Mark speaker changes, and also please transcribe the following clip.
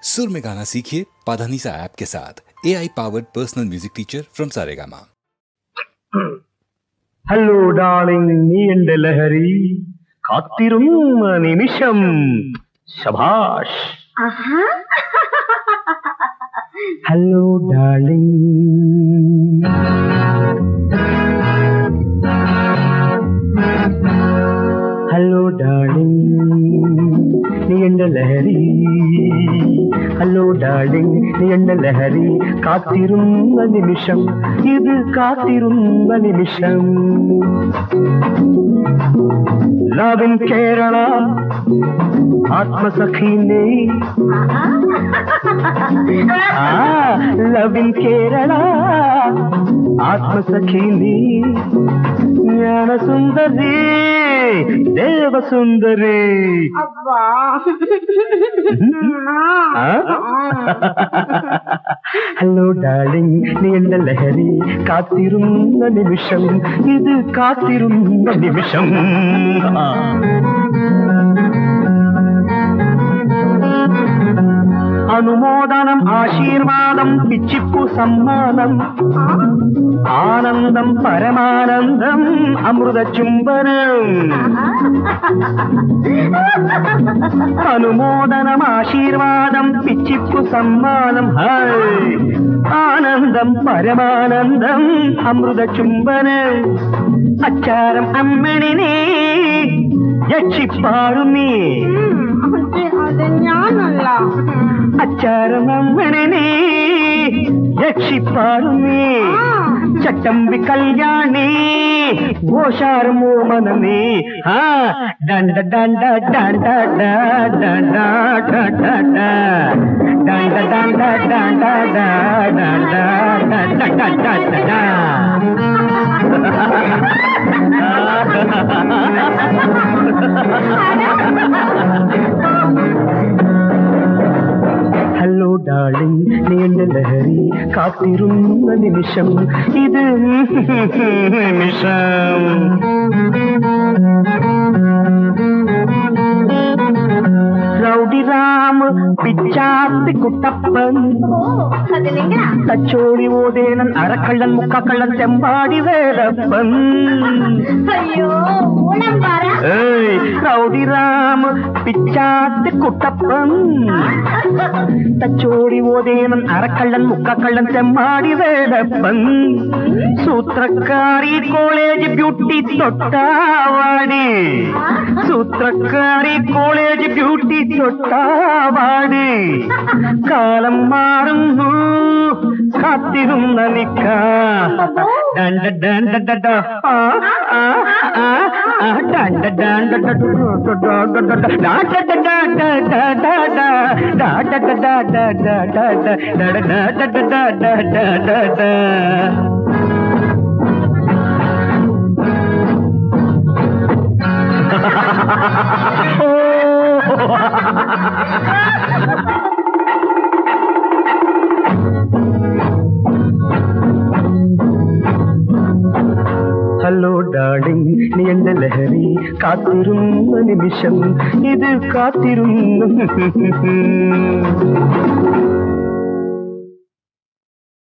Speaker 1: सुर में गाना सीखिए पाधानीसा ऐप के साथ। AI powered personal music teacher from Saregama.
Speaker 2: Hello darling, നീ എന്റെ ലഹരി, കാത്തിരുന്ന നിമിഷം. ശഭാഷ്. ഹലോ ഡാർലിംഗ്, ഹലോ ഡാർലിംഗ്, നീ എന്റെ ലഹരി. ഹലോ ഡാർലിംഗ്, നീ എന്റെ ലഹരി, കാത്തിരുന്ന നിമിഷം, ഇത് കാത്തിരുന്ന നിമിഷം. ലവ് ഇൻ കേരള, ആത്മസഖി നീ. ലവ് ഇൻ കേരള, ആത്മസഖി നീ. ജ്ഞാനസുന്ദരി, ദേവസുന്ദരി. ഹലോ ഡാർലിംഗ്, നീ എന്റെ ലഹരി, കാത്തിരുന്ന നിമിഷം, ഇത് കാത്തിരുന്ന നിമിഷം. അനുമോദനം, ആശീർവാദം, പിച്ചിപ്പു സമ്മാനം, ആനന്ദം, പരമാനന്ദം, അമൃത ചുംബനം. അനുമോദനം, ആശീർവാദം, പിച്ചിപ്പു സമ്മാനം, ആനന്ദം, പരമാനന്ദം, അമൃത ചുംബനം. അച്ചാരം അമ്മണിനെ യക്ഷിപ്പാടും നീ. ഞാനല്ല. അച്ചാരം അമ്മണിനെ യക്ഷിപ്പാടും നീ. ചട്ടമ്പി കല്യാണി, ഓഷാരമോ മനനീ. ഡണ്ട ഡണ്ട ഡണ്ട ഡണ്ട ഡണ്ട ഡണ്ട ഡണ്ട ഡണ്ട ഡണ്ട ഡണ്ട. ഹലോ ഡാർലിംഗ്, നീ എന്റെ ലഹരി, കാത്തിരുന്ന നിമിഷം, ഇത് നിമിഷം. റൗഡിറാം, പിച്ചാത്തി കുട്ടപ്പൻ, തച്ചോടി ഓതേനൻ, അരക്കള്ളൻ, മുക്കക്കള്ളൻ, ചെമ്പാടി വേലപ്പൻ. റൗഡിറാം, പിച്ചാത്തി കുട്ടപ്പൻ, തച്ചോടി ഓതേനൻ, അരക്കള്ളൻ, മുക്കക്കള്ളൻ, ചെമ്പാടി വേലപ്പൻ. സൂത്രക്കാരി കോളേജ് ബ്യൂട്ടി തൊട്ടാവാടി. സൂത്രക്കാരി കോളേജ് ബ്യൂട്ടി തൊട്ടാവാടി. കാലം മാറുന്നു, കാത്തിരുന്ന നിക്ക. ഡണ്ട ഡണ്ട ഡണ്ട ഡണ്ട ഡണ്ട ഡണ്ട. ഹലോ ഡാർലിംഗ്, നീ എന്റെ ലഹരി, കാത്തിരുന്ന നിമിഷം, ഇത് കാത്തിരുന്ന.